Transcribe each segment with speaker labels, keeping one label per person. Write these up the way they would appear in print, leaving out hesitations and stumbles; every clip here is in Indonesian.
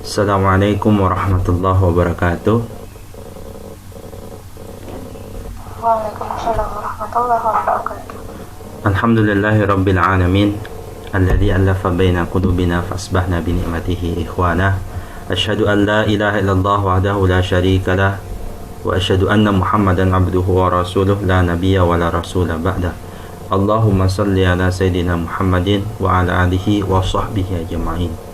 Speaker 1: Assalamualaikum warahmatullahi wabarakatuh.
Speaker 2: Waalaikumsalam warahmatullahi wabarakatuh.
Speaker 1: Alhamdulillahi rabbil alamin alladzi allafa baina qulubina fasbahna bi ni'matihi ikhwana. Asyhadu an la ilaha illallah wahdahu la syarika lah wa asyhadu anna Muhammadan abduhu wa rasuluh la nabiyya wa la rasula ba'da. Allahumma salli ala sayyidina Muhammadin wa ala alihi wa sahbihi ajma'in.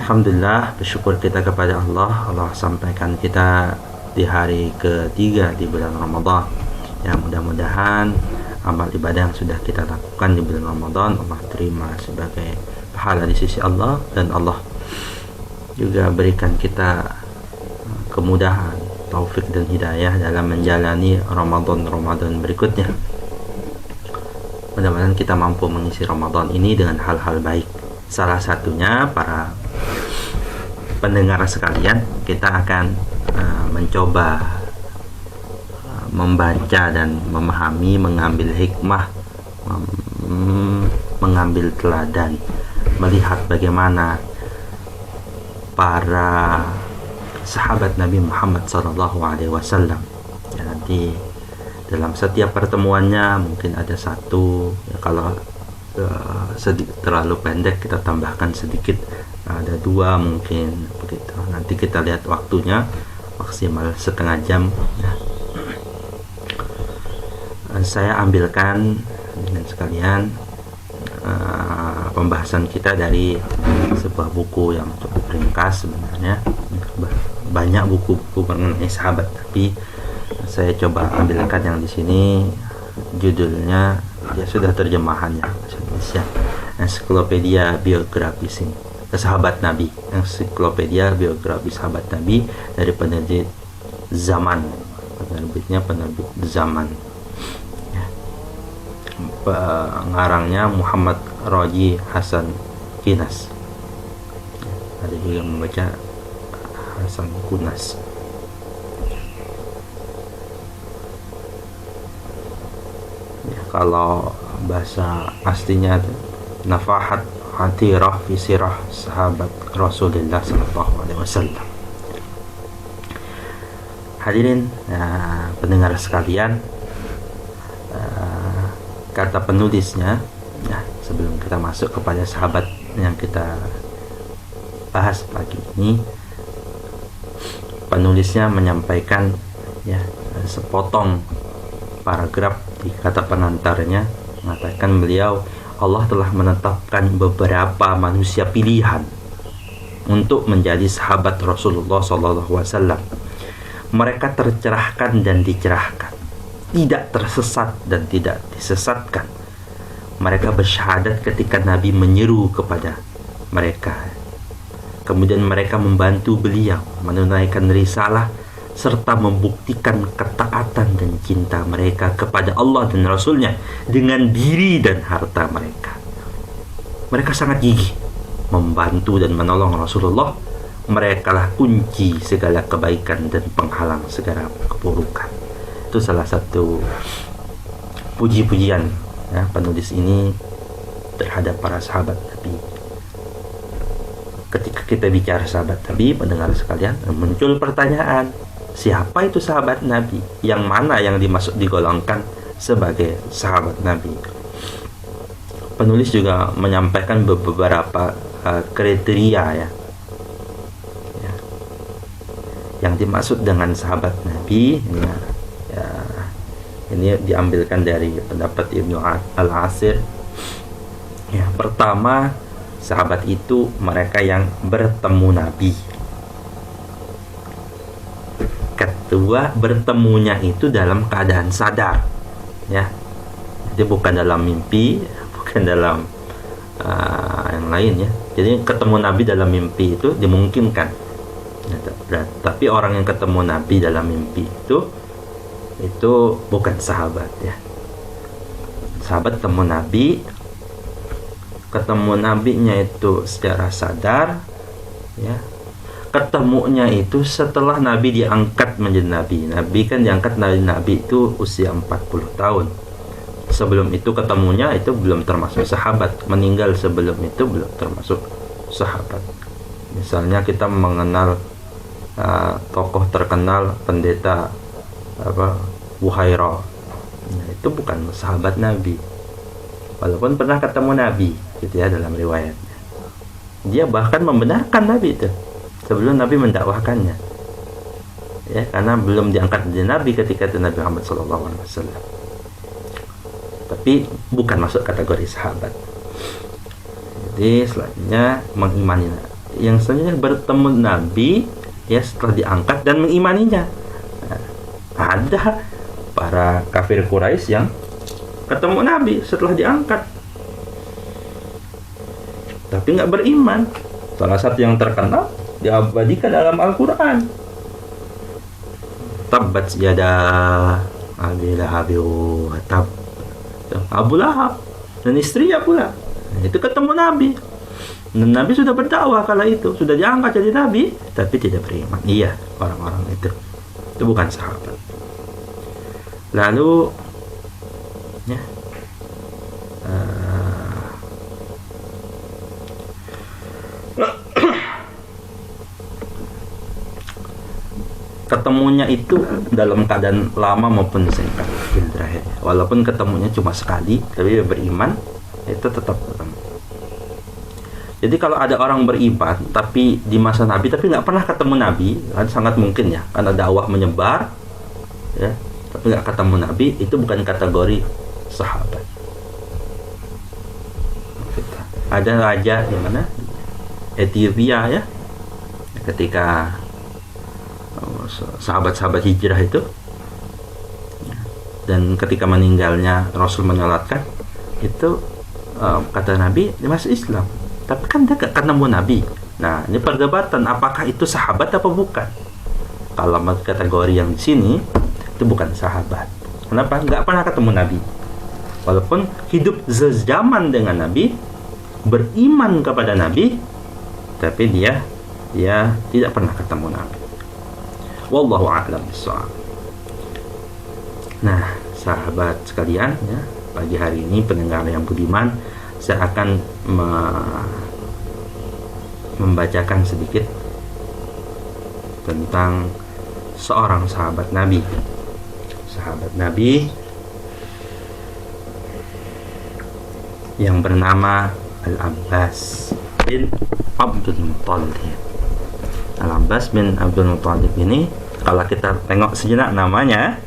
Speaker 1: Alhamdulillah, bersyukur kita kepada Allah. Allah sampaikan kita di hari ketiga di bulan Ramadan. Ya, mudah-mudahan amal ibadah yang sudah kita lakukan di bulan Ramadan Allah terima sebagai pahala di sisi Allah, dan Allah juga berikan kita kemudahan, taufik dan hidayah dalam menjalani Ramadan berikutnya. Mudah-mudahan kita mampu mengisi Ramadan ini dengan hal-hal baik. Salah satunya, para pendengar sekalian, kita akan mencoba membaca dan memahami, mengambil hikmah, mengambil teladan, melihat bagaimana para sahabat Nabi Muhammad SAW. Ya, nanti dalam setiap pertemuannya mungkin ada satu, ya, kalau terlalu pendek kita tambahkan sedikit, ada dua mungkin begitu. Nanti kita lihat waktunya, maksimal setengah jam ya. Saya ambilkan dengan sekalian pembahasan kita dari sebuah buku yang cukup ringkas sebenarnya. Banyak buku-buku mengenai sahabat, tapi saya coba ambilkan yang di sini judulnya, ya sudah terjemahannya bahasa Indonesia, Ensiklopedia Biografi Sahabat Nabi, Ensiklopedia Biografi Sahabat Nabi, dari penerbit Zaman. Penerbitnya penerbit Zaman. Ya. Pengarangnya Muhammad Raji Hasan Kinas. Ada juga membaca Hasan Kunas. Ya, kalau bahasa aslinya Nafahat Atirah fi sirah sahabat Rasulullah sallallahu alaihi wasallam. Hadirin pendengar sekalian, kata penulisnya, ya, sebelum kita masuk kepada sahabat yang kita bahas pagi ini, penulisnya menyampaikan, ya, sepotong paragraf di kata pengantarnya, mengatakan beliau, Allah telah menetapkan beberapa manusia pilihan untuk menjadi sahabat Rasulullah SAW. Mereka tercerahkan dan dicerahkan, tidak tersesat dan tidak disesatkan. Mereka bersyahadat ketika Nabi menyeru kepada mereka. Kemudian mereka membantu beliau menunaikan risalah serta membuktikan ketaatan dan cinta mereka kepada Allah dan Rasulnya dengan diri dan harta mereka. Mereka sangat gigih membantu dan menolong Rasulullah. Mereka lah kunci segala kebaikan dan penghalang segala keburukan. Itu salah satu puji-pujian, ya, penulis ini terhadap para sahabat Nabi. Ketika kita bicara sahabat Nabi, pendengar sekalian, muncul pertanyaan, siapa itu sahabat Nabi? Yang mana yang dimaksud digolongkan sebagai sahabat Nabi? Penulis juga menyampaikan beberapa kriteria, ya, yang dimaksud dengan sahabat Nabi. Ini diambilkan dari pendapat Ibnu Al-Asir. Ya, pertama, sahabat itu mereka yang bertemu Nabi. Kedua, bertemunya itu dalam keadaan sadar, ya, jadi bukan dalam mimpi, bukan dalam yang lain, ya. Jadi ketemu Nabi dalam mimpi itu dimungkinkan, ya, tapi orang yang ketemu Nabi dalam mimpi itu bukan sahabat, ya. Sahabat ketemu Nabinya itu secara sadar, ya. Ketemunya itu setelah Nabi diangkat menjadi Nabi. Nabi kan diangkat Nabi itu usia 40 tahun. Sebelum itu ketemunya itu belum termasuk sahabat. Meninggal sebelum itu belum termasuk sahabat. Misalnya kita mengenal tokoh terkenal pendeta Buhairah, nah, itu bukan sahabat Nabi, walaupun pernah ketemu Nabi gitu ya dalam riwayat. Dia bahkan membenarkan Nabi itu sebelum Nabi mendakwahkannya, ya, karena belum diangkat jadi Nabi ketika itu Nabi Muhammad SAW. Tapi bukan masuk kategori sahabat. Jadi selanjutnya mengimani. Yang selanjutnya bertemu Nabi ya setelah diangkat dan mengimaninya. Nah, ada para kafir Quraisy yang ketemu Nabi setelah diangkat tapi nggak beriman. Salah satu yang terkenal diabadikan dalam Al-Quran, tabbat yada abi lahab wa tab, Abu Lahab dan istrinya pula. Nah, itu ketemu Nabi. Dan Nabi sudah berdakwah kala itu, sudah diangkat jadi Nabi, tapi tidak beriman. Iya, orang-orang itu bukan sahabat. Lalu ya, ketemunya itu dalam keadaan lama maupun singkat. Walaupun ketemunya cuma sekali, tapi beriman itu tetap ketemu. Jadi kalau ada orang beriman tapi di masa Nabi tapi nggak pernah ketemu Nabi, kan sangat mungkin ya, karena dakwah menyebar ya, tapi nggak ketemu Nabi, itu bukan kategori sahabat. Ada raja di mana? Ethiopia ya, ketika sahabat-sahabat hijrah itu, dan ketika meninggalnya Rasul menyolatkan itu, kata Nabi dia masuk Islam, tapi kan dia gak ketemu Nabi. Nah, ini perdebatan apakah itu sahabat apa bukan. Kalau kategori yang di sini itu bukan sahabat. Kenapa? Nggak pernah ketemu Nabi, walaupun hidup sezaman dengan Nabi, beriman kepada Nabi, tapi dia tidak pernah ketemu Nabi. Wallahu a'lam bishawab. Nah, sahabat sekalian ya, pagi hari ini pendengar yang budiman, saya akan membacakan sedikit tentang seorang sahabat Nabi. Sahabat Nabi yang bernama Al-Abbas bin Abdul Muttalib. Al-Abbas bin Abdul Muttalib ini, kalau kita tengok sejenak namanya,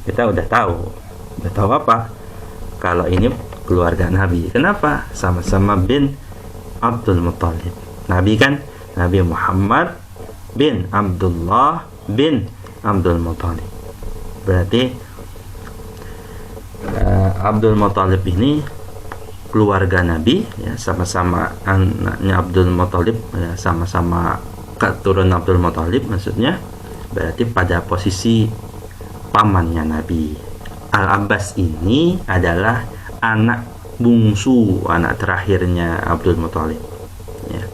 Speaker 1: kita udah tahu apa? Kalau ini keluarga Nabi. Kenapa? Sama-sama bin Abdul Muttalib. Nabi kan Nabi Muhammad bin Abdullah bin Abdul Muttalib. Berarti Abdul Muttalib ini keluarga Nabi ya, sama-sama anaknya Abdul Muttalib ya, sama-sama keturunan Abdul Muttalib maksudnya. Berarti pada posisi pamannya Nabi. Al-Abbas ini adalah anak bungsu, anak terakhirnya Abdul Muttalib ya.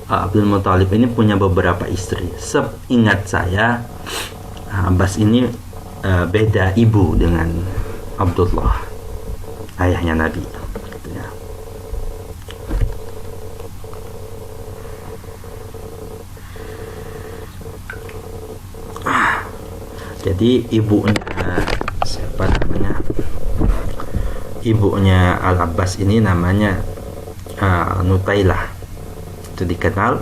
Speaker 1: Abdul Muttalib ini punya beberapa istri. Seingat saya Abbas ini beda ibu dengan Abdullah, ayahnya Nabi gitu ya. Jadi ibunya siapa namanya? Ibunya Al-Abbas ini namanya Nutailah. Itu dikenal,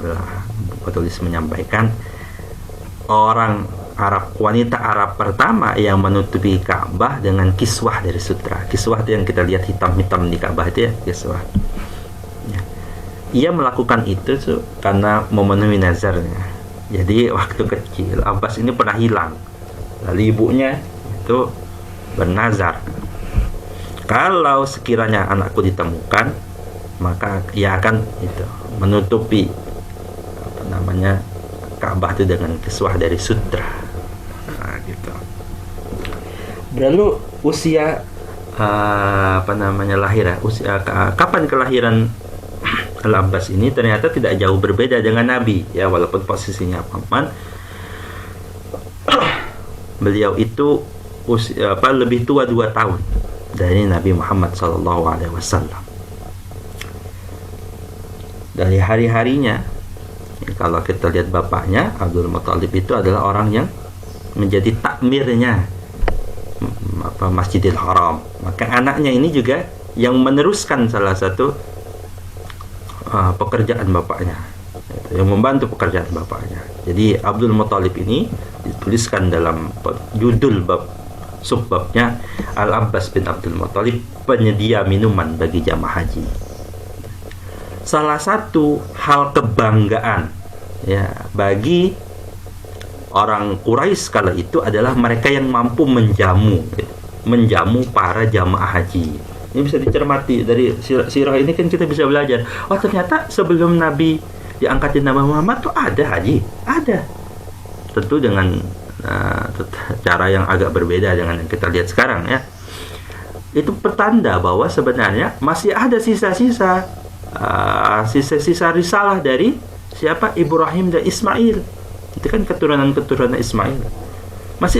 Speaker 1: petulis menyampaikan, orang Arab, wanita Arab pertama yang menutupi Ka'bah dengan kiswah dari sutra. Kiswah itu yang kita lihat hitam-hitam di Ka'bah itu ya, kiswah ya. Ia melakukan itu karena memenuhi nazarnya. Jadi waktu kecil Abbas ini pernah hilang, lalu ibunya itu bernazar, kalau sekiranya anakku ditemukan, maka ia akan itu menutupi Ka'bah itu dengan kiswah dari sutra. Nah, gitu. Lalu usia lahir ya, kapan kelahiran Al-Abbas ini ternyata tidak jauh berbeda dengan Nabi ya, walaupun posisinya paman. Beliau itu lebih tua 2 tahun dari Nabi Muhammad SAW. dari hari-harinya. Kalau kita lihat bapaknya, Abdul Muthalib itu adalah orang yang menjadi takmirnya Masjidil Haram. Maka anaknya ini juga yang meneruskan salah satu pekerjaan bapaknya, yang membantu pekerjaan bapaknya. Jadi Abdul Muthalib ini dituliskan dalam judul bab subbabnya Al-Abbas bin Abdul Muthalib, penyedia minuman bagi jamaah haji. Salah satu hal kebanggaan ya bagi orang Quraisy kala itu adalah mereka yang mampu menjamu para jamaah haji. Ini bisa dicermati dari sirah ini, kan kita bisa belajar. Oh, ternyata sebelum Nabi diangkatin Nabi Muhammad tuh ada haji, ada. Tentu dengan cara yang agak berbeda dengan yang kita lihat sekarang ya. Itu pertanda bahwa sebenarnya masih ada sisa-sisa risalah dari siapa? Ibrahim dan Ismail. Itu kan keturunan Ismail. Masih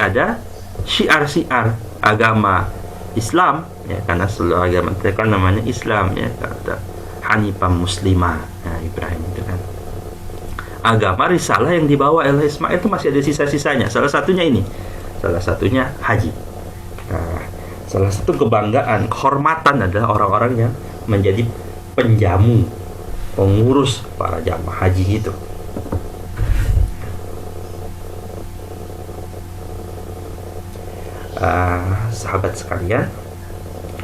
Speaker 1: ada syiar-syiar agama Islam ya, karena seluruh agama itu kan namanya Islam ya, kata Hanifah Muslimah. Nah, Ibrahim itu kan agama risalah yang dibawa oleh Ismail itu masih ada sisa-sisanya. Salah satunya haji. Nah, salah satu kebanggaan, kehormatan adalah orang-orang yang menjadi penjamu, pengurus para jamaah haji itu. Sahabat sekalian,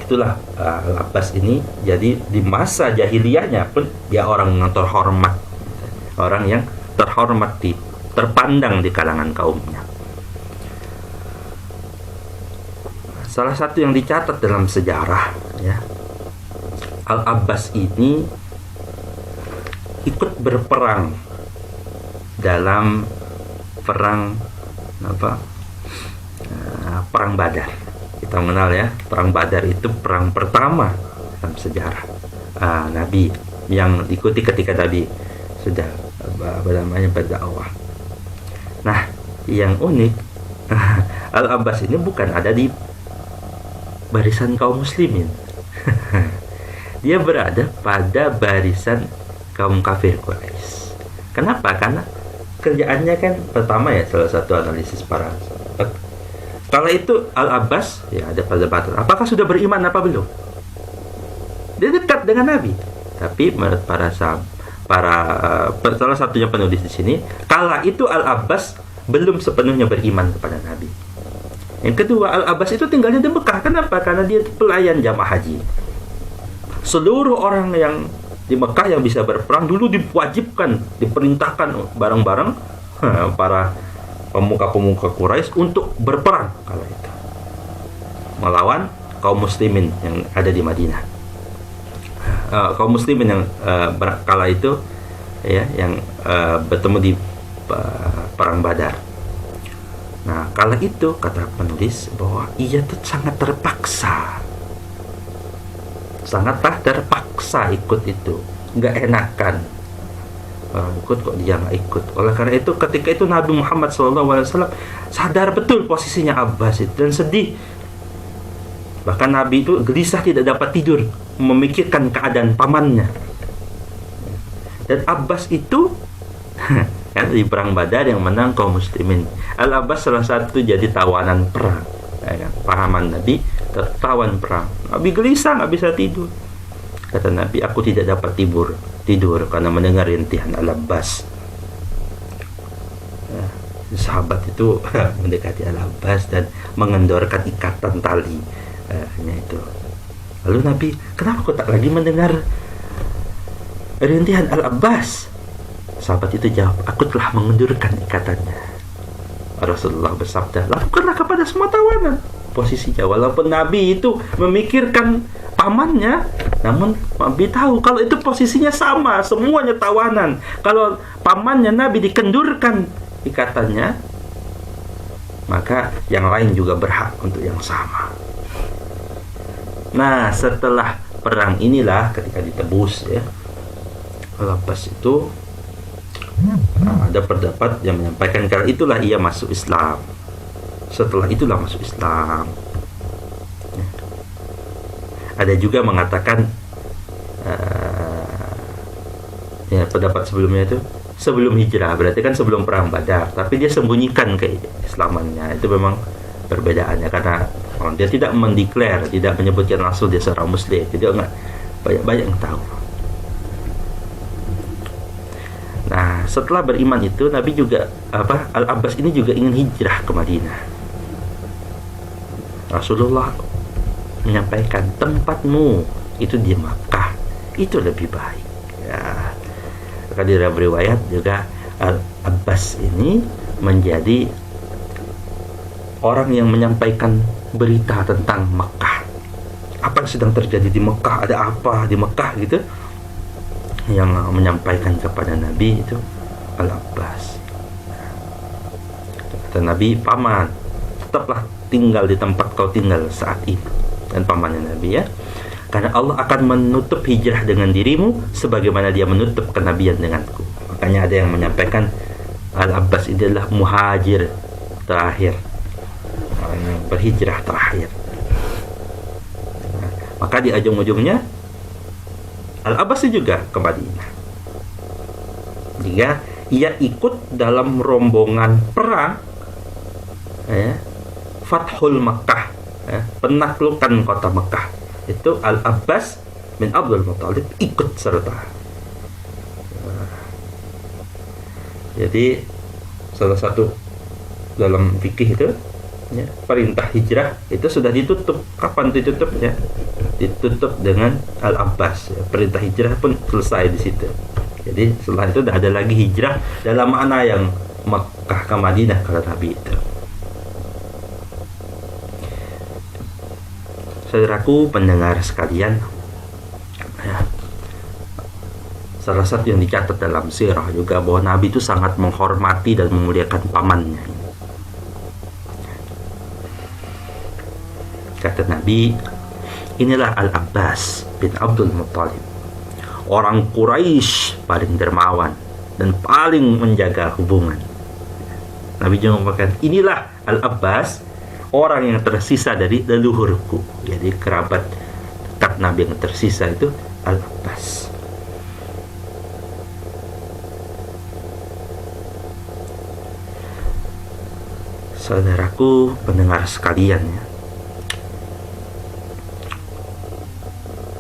Speaker 1: itulah Al-Abbas ini. Jadi di masa jahiliyahnya pun dia orang yang terhormat, orang yang terhormat, terpandang di kalangan kaumnya. Salah satu yang dicatat dalam sejarah ya, Al-Abbas ini ikut berperang dalam perang Perang Badar. Kita mengenal ya, Perang Badar itu perang pertama dalam sejarah Nabi, yang diikuti ketika Nabi sudah berdakwah. Nah, yang unik Al-Abbas ini bukan ada di barisan kaum muslimin. Dia berada pada barisan kaum kafir Quraisy. Kenapa? Karena kerjaannya kan pertama ya, salah satu analisis para sahabat, kala itu Al-Abbas ya ada perdebatan apakah sudah beriman apa belum. Dia dekat dengan Nabi, tapi menurut salah satunya penulis di sini, kala itu Al-Abbas belum sepenuhnya beriman kepada Nabi. Yang kedua, Al-Abbas itu tinggalnya di Mekah. Kenapa? Karena dia pelayan jamaah haji. Seluruh orang yang di Mekah yang bisa berperang dulu diwajibkan, diperintahkan bareng-bareng para pemuka-pemuka Quraisy untuk berperang kala itu melawan kaum muslimin yang ada di Madinah. Kaum muslimin yang kala itu ya, yang bertemu di perang Badar. Nah, kala itu kata penulis bahwa ia tuh sangatlah terpaksa ikut itu, nggak enakan. Ikut kok dia nggak ikut. Oleh karena itu ketika itu Nabi Muhammad SAW sadar betul posisinya Abbas itu dan sedih. Bahkan Nabi itu gelisah, tidak dapat tidur, memikirkan keadaan pamannya. Dan Abbas itu kan di perang Badar yang menang kaum muslimin. Al-Abbas salah satu jadi tawanan perang ya kan? Pahaman Nabi tertawan perang. Nabi gelisah, nggak bisa tidur. Kata Nabi, aku tidak dapat tidur karena mendengar rintihan Al-Abbas. Sahabat itu mendekati Al-Abbas dan mengendorkan ikatan tali itu. Lalu Nabi, kenapa kau tak lagi mendengar rintihan Al-Abbas? Sahabat itu jawab, aku telah mengendurkan ikatannya. Rasulullah bersabda, lakukanlah kepada semua tawanan. Posisinya, walaupun Nabi itu memikirkan pamannya, namun Nabi tahu kalau itu posisinya sama, semuanya tawanan. Kalau pamannya Nabi dikendurkan ikatannya, maka yang lain juga berhak untuk yang sama. Nah, setelah perang inilah ketika ditebus ya, Al-Abbas itu ada pendapat yang menyampaikan kalau itulah ia masuk Islam. Setelah itulah masuk Islam. Ada juga mengatakan Ya, pendapat sebelumnya itu sebelum hijrah, berarti kan sebelum perang Badar, tapi dia sembunyikan keislamannya. Itu memang perbedaannya, karena dia tidak mendeklar, tidak menyebutkan langsung dia seorang muslim, jadi enggak banyak yang tahu. Nah, setelah beriman itu Nabi juga Al-Abbas ini juga ingin hijrah ke Madinah. Rasulullah menyampaikan, tempatmu itu di Makkah, itu lebih baik. Ya, di dalam riwayat juga Al-Abbas ini menjadi orang yang menyampaikan berita tentang Mekah. Apa yang sedang terjadi di Mekah, ada apa di Mekah gitu, yang menyampaikan kepada Nabi itu Al-Abbas. Kata Nabi, paman, tetaplah tinggal di tempat kau tinggal saat ini. Dan pamannya Nabi, ya, karena Allah akan menutup hijrah dengan dirimu sebagaimana dia menutup kenabian denganku. Makanya ada yang menyampaikan Al-Abbas ini adalah muhajir terakhir, orang yang berhijrah terakhir. Nah, maka di ujung-ujungnya Al-Abbas juga ke Madinah. Jika ia ikut dalam rombongan perang, ya, Fathul Makkah, ya, penaklukan kota Mekah. Itu Al-Abbas bin Abdul Muttalib ikut serta. Jadi salah satu dalam fikih itu, ya, perintah hijrah itu sudah ditutup. Kapan ditutupnya? Ditutup dengan Al-Abbas. Ya, perintah hijrah pun selesai di situ. Jadi setelah itu tidak ada lagi hijrah dalam makna yang Makkah ke Madinah kata Nabi itu. Saudaraku pendengar sekalian, ya, salah satu yang dicatat dalam sirah juga bahwa Nabi itu sangat menghormati dan memuliakan pamannya. Kata Nabi, inilah Al-Abbas bin Abdul Muttalib, orang Quraisy paling dermawan dan paling menjaga hubungan. Nabi juga mengatakan, inilah Al-Abbas, orang yang tersisa dari leluhurku. Jadi kerabat dekat Nabi yang tersisa itu Al-Abbas. Saudaraku pendengar sekalian, ya,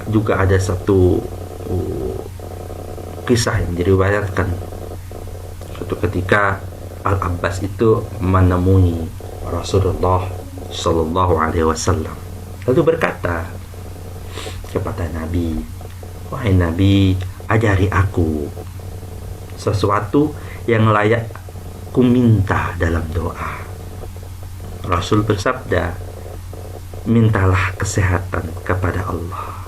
Speaker 1: juga ada satu kisah yang diriwayatkan. Suatu ketika Al-Abbas itu menemui Rasulullah Sallallahu Alaihi Wasallam, lalu berkata kepada Nabi, wahai Nabi, ajari aku sesuatu yang layak ku minta dalam doa. Rasul bersabda, mintalah kesehatan kepada Allah.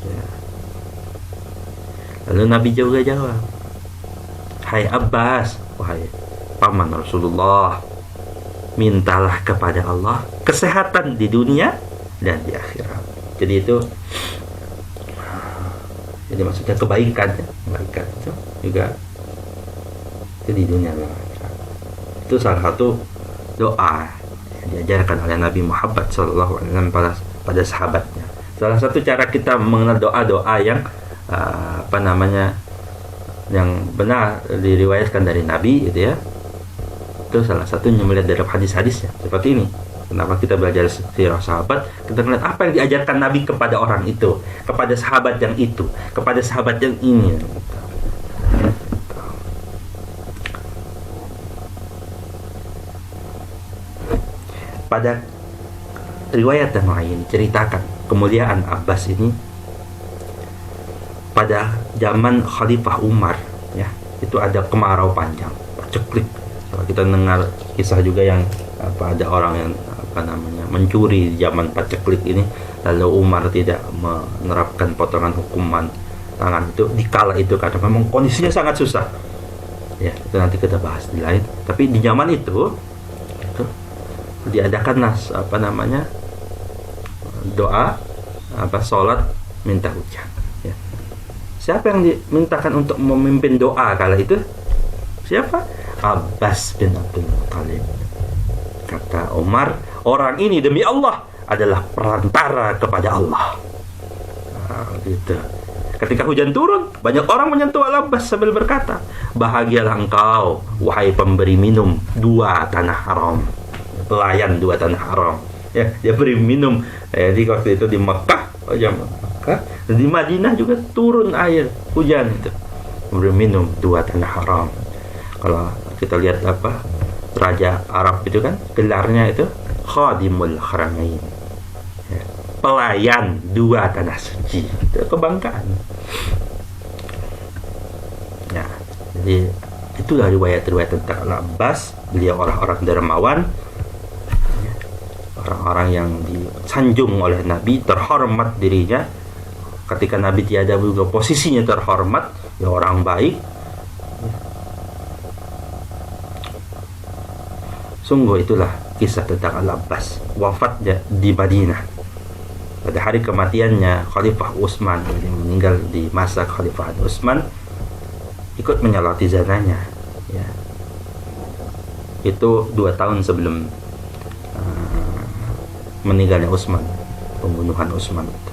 Speaker 1: Ya. Lalu Nabi juga jawab, hai Abbas, wahai paman Rasulullah, mintalah kepada Allah kesehatan di dunia dan di akhirat. Jadi itu, jadi maksudnya kebaikan, ya. Kebaikan itu juga itu di dunia dan akhirat. Itu salah satu doa yang diajarkan oleh Nabi Muhammad SAW pada sahabatnya. Salah satu cara kita mengenal doa-doa yang yang benar diriwayatkan dari Nabi, gitu ya. Itu salah satunya melihat dari hadis-hadisnya seperti ini. Kenapa kita belajar sirah sahabat? Kita melihat apa yang diajarkan Nabi kepada orang itu, kepada sahabat yang itu, kepada sahabat yang ini. Pada riwayat yang lain ceritakan kemuliaan Abbas ini pada zaman Khalifah Umar, ya, itu ada kemarau panjang, paceklik. Kalau kita dengar kisah juga yang ada orang yang mencuri di zaman paceklik ini, lalu Umar tidak menerapkan potongan hukuman tangan itu dikala itu karena memang kondisinya sangat susah. Ya, itu nanti kita bahas di lain. Tapi di zaman itu diadakan doa sholat minta hujan, ya. Siapa yang dimintakan untuk memimpin doa kala itu? Siapa? Abbas bin Abdul Muttalib. Kata Umar, orang ini demi Allah adalah perantara kepada Allah. Gitu. ketika hujan turun, banyak orang menyentuh Al-Abbas sambil berkata, bahagialah engkau, wahai pemberi minum dua tanah haram. Pelayan dua tanah haram. Ya, dia beri minum. Jadi waktu itu di Mekah, Mekah, dan di Madinah juga turun air hujan itu. Beri minum dua tanah haram. Kalau kita lihat Raja Arab itu kan gelarnya itu Khadimul Haramain. Ya, pelayan dua tanah suci. Itu kebanggaan. Ya, jadi itulah riwayat-riwayat tentang Al-Abbas. Beliau orang-orang dermawan, ya, orang-orang yang disanjung oleh Nabi, terhormat dirinya. Ketika Nabi tiada juga posisinya terhormat, ya orang baik. Sungguh itulah kisah tentang Al-Abbas, wafatnya di Madinah. Pada hari kematiannya Khalifah Utsman, yang meninggal di masa Khalifah Utsman, ikut menyolati zananya, ya. Itu 2 tahun sebelum meninggalnya Utsman, pembunuhan Utsman itu.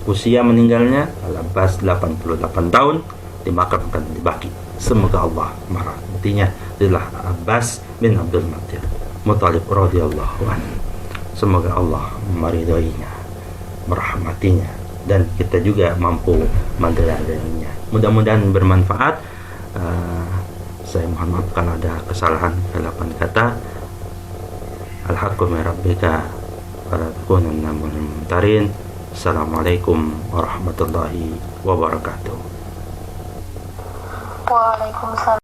Speaker 1: Usia meninggalnya Al-Abbas 88 tahun, dimakamkan di Baqi. Semoga Allah merahmatinya. Adalah Abbas bin Abdul Muttalib radhiyallahu anhu. Semoga Allah meridhoinya, merahmatinya, dan kita juga mampu meneladaninya. Mudah-mudahan bermanfaat. Saya mohon maaf kalau ada kesalahan kelapan kata. Al-haqqu min rabbika wa la takunanna minal mumtarin. Assalamualaikum warahmatullahi wabarakatuh.
Speaker 2: Waalaikumsalam.